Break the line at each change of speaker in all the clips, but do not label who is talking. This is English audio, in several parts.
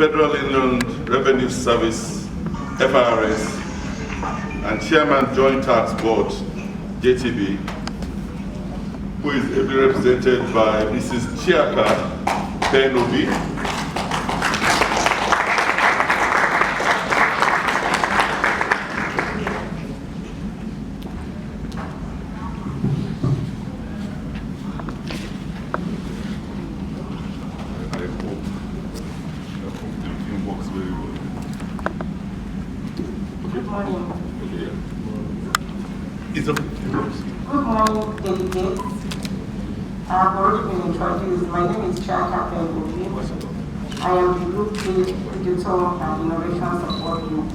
Federal Inland Revenue Service, FRS, and Chairman Joint Tax Board, JTB, who is ably represented by Mrs. Chiaka, Ben-Obi,
Good morning, delegates. I have already been introduced. My name is Chiaka. I am the Group Lead Digital and Innovation Support Group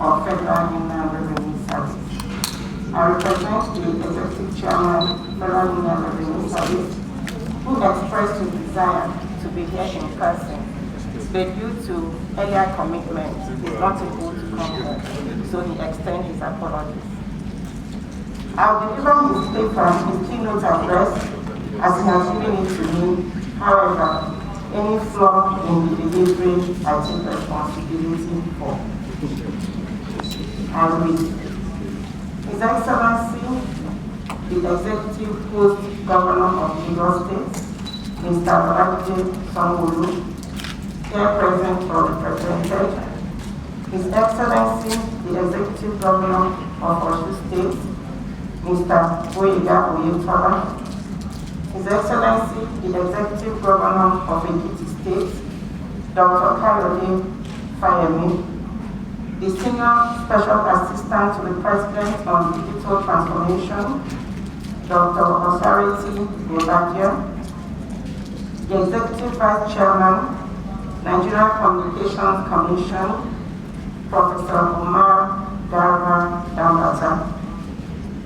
of Federal Inland Revenue Service. I represent the Executive Chairman, Federal Inland Revenue Service, who expressed his desire to be here in person, but due to earlier commitments, he is not able to come here, so he extends his apologies. I'll deliver his paper, his keynote address, as he has given it to me. However, any flaw in the delivery, I take responsibility for. I read. His Excellency, the Executive Host Governor of Lagos State, Mr. Babajide Sanwo-Olu, here present or represented. His Excellency, the Executive Governor of Osun State, Mr. Boyega Oyetola, His Excellency, the Executive Governor of Ekiti State, Dr. Kayode Fayemi, the Senior Special Assistant to the President on Digital Transformation, Dr. Osarity Bobadia, the Executive Vice Chairman, Nigeria Communications Commission, Professor Umar Garba Dambata,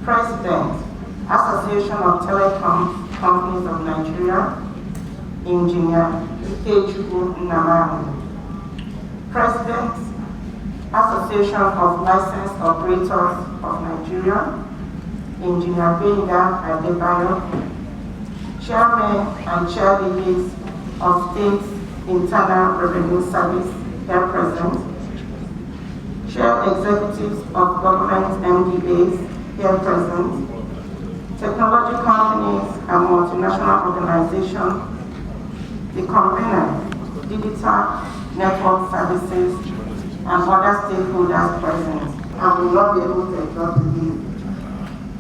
President, Association of Telecom Companies of Nigeria, Engineer Ikechukwu Nami, President, Association of Licensed Operators of Nigeria, Engineer Benga Adebayo, Chairman and Chair Ladies of State's Internal Revenue Service, here present, Chair Executives of Government MDAs, here present, technology companies and multinational organizations, the convener, digital network services, and other stakeholders present. I will not be able to exhaust the list.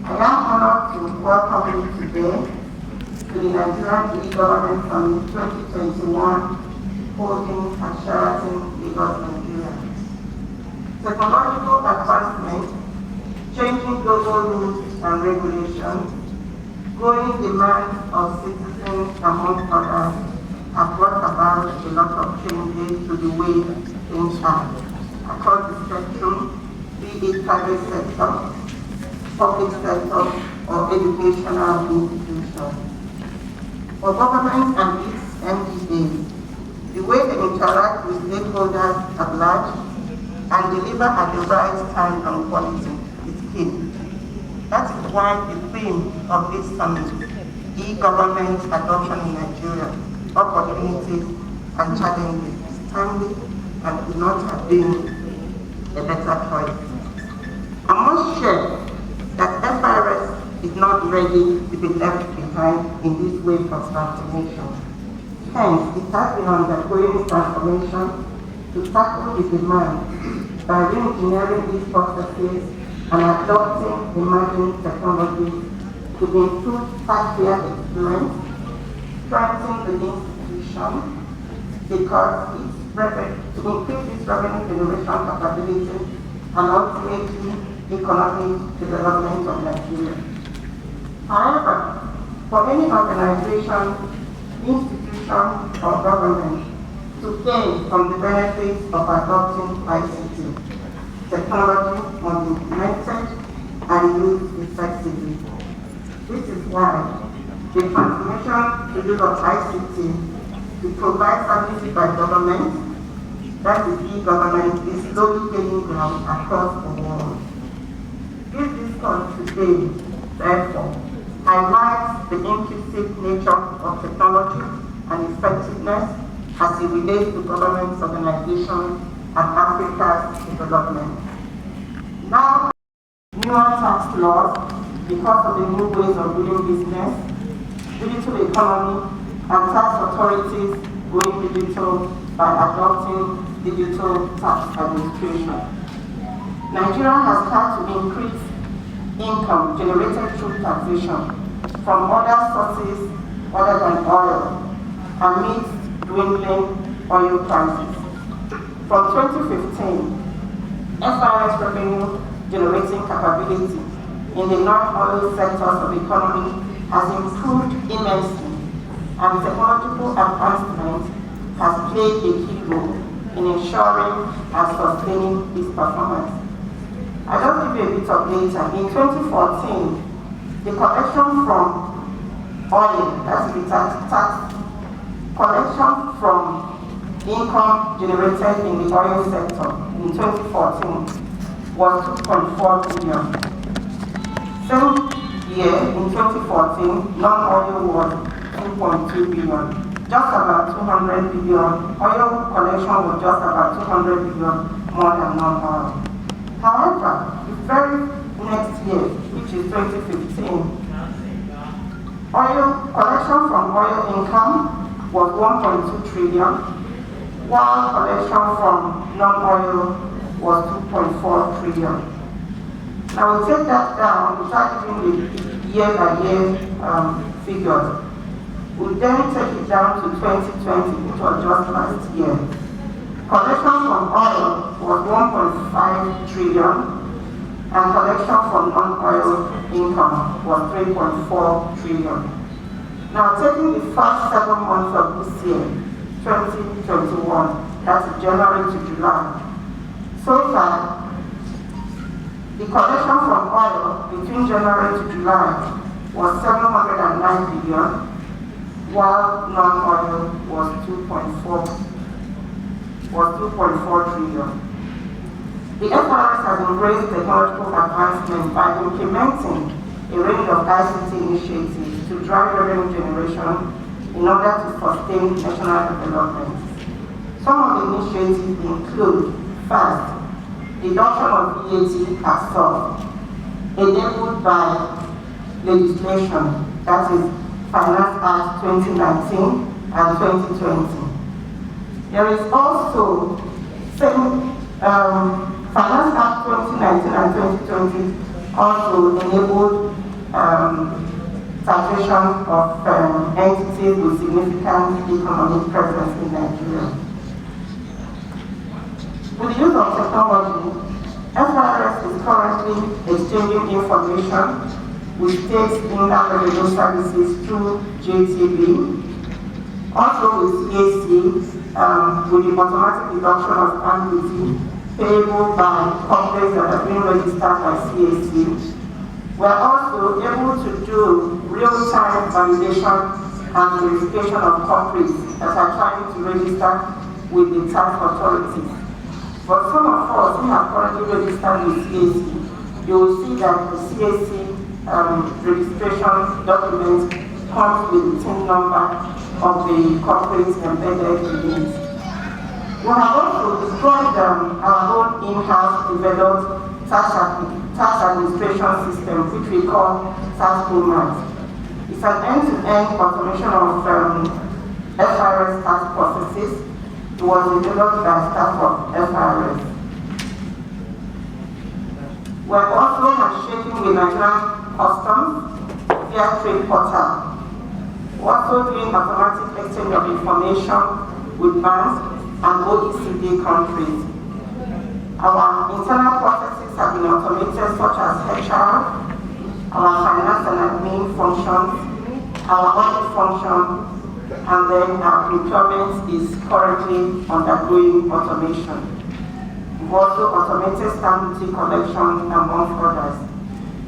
I am honored to welcome you today to the Nigerian Egovernment Summit 2021 holding at Sheraton, Lagos, Nigeria. Technological advancement, changing global rules and regulations, growing demands of citizens, among others, have brought about a lot of changes to the way things are across the spectrum, be it private sector, public sector, or educational institutions. For government and its MDAs, the way they interact with stakeholders at large and deliver at the right time and quality is key. That is why the theme of this summit, e-government adoption in Nigeria, opportunities and challenges, is timely and could not have been a better choice. I must share that FRS is not ready to be left behind in this wave of transformation. Hence, it has been undergoing transformation to tackle the demand by re-engineering these processes and adopting emerging technologies to improve taxpayer experience, strengthen the institution, because to increase its revenue generation capabilities and ultimately economic development of Nigeria. However, for any organization, institution, or government to gain from the benefits of adopting ICT, technology must be implemented and used effectively. This is why the transformation to use of ICT to provide services by government, that is e-government, is slowly gaining ground across the world. This discourse today, therefore, highlights the inclusive nature of technology and effectiveness as it relates to government organization and Africa's development. Now, newer tax laws, because of the new ways of doing business, digital economy, and tax authorities going digital by adopting digital tax administration. Nigeria has had to increase income generated through taxation from other sources other than oil amidst dwindling oil prices. From 2015, FIRS revenue generating capability in the non-oil sectors of the economy has improved immensely, and technological advancement has played a key role in ensuring and sustaining this performance. I'll just give you a bit of data. In 2014, the collection from oil, that's the tax collection from income generated in the oil sector in 2014 was 2.4 billion. Same year, in 2014, non-oil was 2.2 billion. Just about 200 billion. Oil collection was just about 200 billion more than non-oil. However, the very next year, which is 2015, oil collection from oil income was 1.2 trillion, while collection from non-oil was 2.4 trillion. Now we take that down, we start giving the year-by-year figures. We then take it down to 2020, which was just last year. Collection from oil was 1.5 trillion, and collection from non-oil income was 3.4 trillion. Now taking the first 7 months of this year, 2021, that's January to July. So far, the collection from oil between January to July was 709 billion, while non-oil was 2.4 trillion. The FRS has embraced technological advancement by implementing a range of ICT initiatives to drive revenue generation in order to sustain national development. Some of the initiatives include, first, reduction of VAT at source, enabled by legislation, that is Finance Act 2019 and 2020. There is also Finance Act 2019 and 2020 also enabled taxation of entities with significant economic presence in Nigeria. With the use of technology, FRS is currently exchanging information with state inland revenue services through JTB, also with CAC, with the automatic deduction of stamp duty payable by companies that have been registered by CAC. We are also able to do real-time validation and verification of companies that are trying to register with the tax authorities. But some of us who have currently registered with CAC, you will see that the CAC registration document comes with the TIN number of the corporate embedded in it. We have also described our own in-house developed tax administration system, which we call Tax-Mat. It's an end-to-end automation of FRS tax processes. It was developed by staff of FRS. We're also handshaking with Nigerian Customs via Trade Portal. We're also doing automatic exchange of information with banks and OECD countries. Our internal processes have been automated, such as HR, our finance and admin functions, our audit function, and then our procurement is currently undergoing automation. We've also automated stamp duty collection, among others.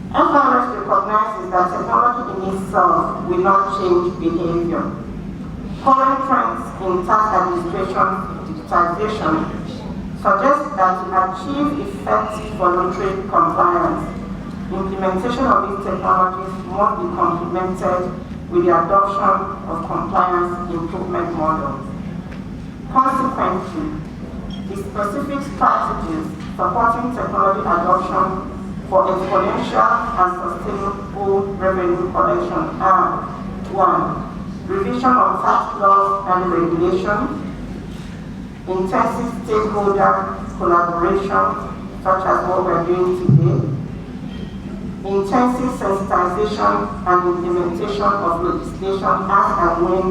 FRS recognizes that technology in itself will not change behavior. Current trends in tax administration digitization suggest that to achieve effective voluntary compliance, implementation of these technologies must be complemented with the adoption of compliance improvement models. Consequently, the specific strategies supporting technology adoption for exponential and sustainable revenue collection are: 1. Revision of tax laws and regulation, intensive stakeholder collaboration, such as what we're doing today, intensive sensitization and implementation of legislation as and when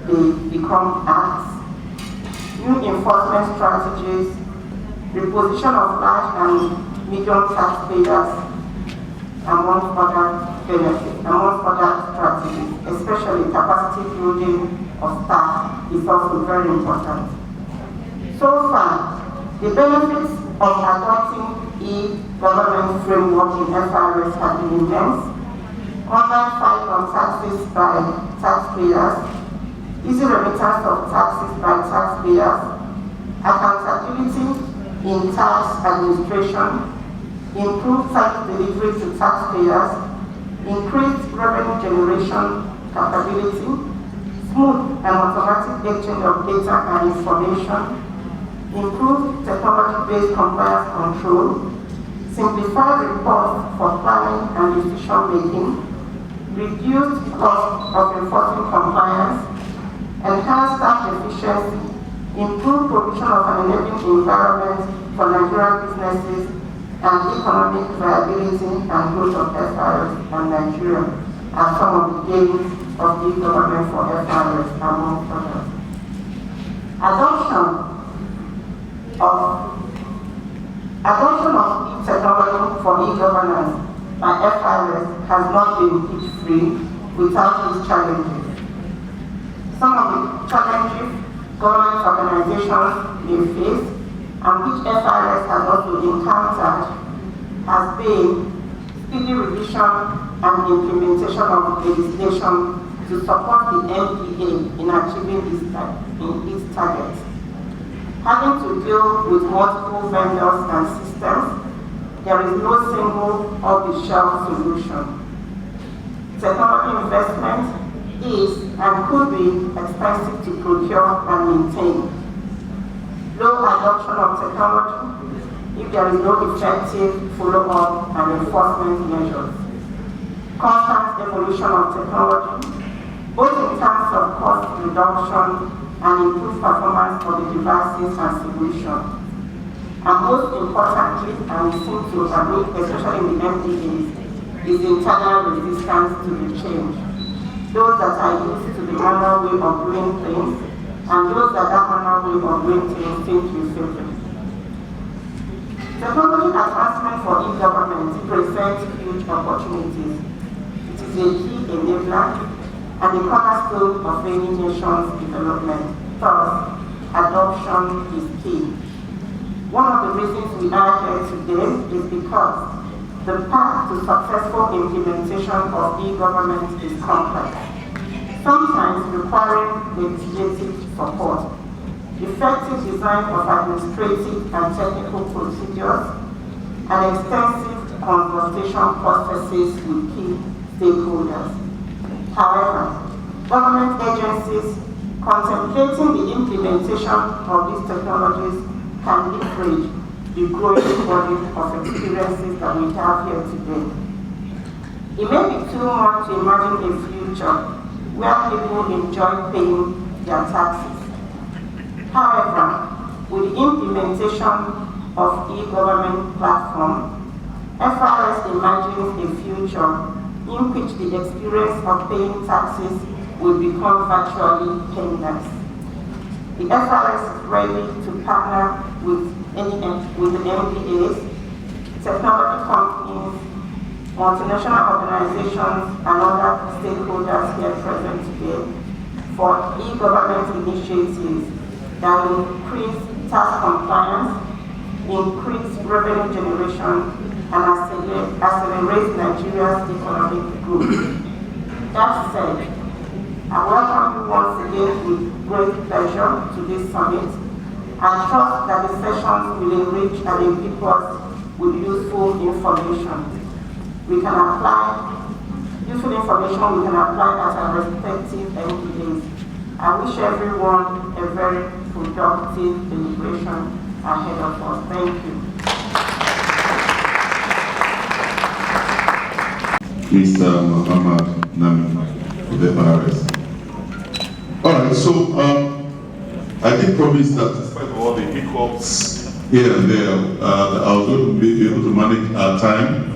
they become acts, new enforcement strategies, reposition of large and medium taxpayers, among other benefits, among other strategies, especially capacity building of staff is also very important. So far, the benefits of adopting e-government framework in FRS have been immense: online fight on taxes by taxpayers, easy remittance of taxes by taxpayers, accountability in tax administration, improved tax delivery to taxpayers, increased revenue generation capability, smooth and automatic exchange of data and information, improved technology-based compliance control, simplified reports for planning and decision-making, reduced cost of enforcing compliance, enhanced staff efficiency, improved provision of an enabling environment for Nigerian businesses, and economic viability and growth of FRS and Nigeria are some of the gains of e-government for FRS, among others. Adoption of e-technology for e-governance by FRS has not been hit-free without these challenges. Some of the challenges government organizations may face, and which FRS has also encountered, has been speedy revision and implementation of legislation to support the NPA in achieving its targets. Having to deal with multiple vendors and systems, there is no single off-the-shelf solution. Technology investment is and could be expensive to procure and maintain. Low adoption of technology if there is no effective follow-up and enforcement measures. Constant evolution of technology, both in terms of cost reduction and improved performance for the devices and solutions. And most importantly, and we seem to overlook, especially in the MDAs, is internal resistance to the change. Those that are used to the manual way of doing things, and those that manual way of doing things seem to be favored. Technology advancement for e-government presents huge opportunities. It is a key enabler and the cornerstone of any nation's development. Thus, adoption is key. One of the reasons we are here today is because the path to successful implementation of e-government is complex, sometimes requiring legislative support, effective design of administrative and technical procedures, and extensive consultation processes with key stakeholders. However, government agencies contemplating the implementation of these technologies can leverage the growing body of experiences that we have here today. It may be too much to imagine a future where people enjoy paying their taxes. However, with the implementation of e-government platform, FRS imagines a future in which the experience of paying taxes will become virtually painless. The FRS is ready to partner with the MDAs, technology companies, multinational organizations, and other stakeholders here present today for e-government initiatives that will increase tax compliance, increase revenue generation, and accelerate Nigeria's economic growth. That said, I welcome you once again with great pleasure to this summit and trust that the sessions will enrich and equip us with useful information. We can apply useful information we can apply at our respective MPAs. I wish everyone a very productive deliberation ahead of us. Thank you.
Mr. Muhammad Nami, with the FRS. All right, so I did promise that despite all the hiccups here and there, that I was going to be able to manage our time.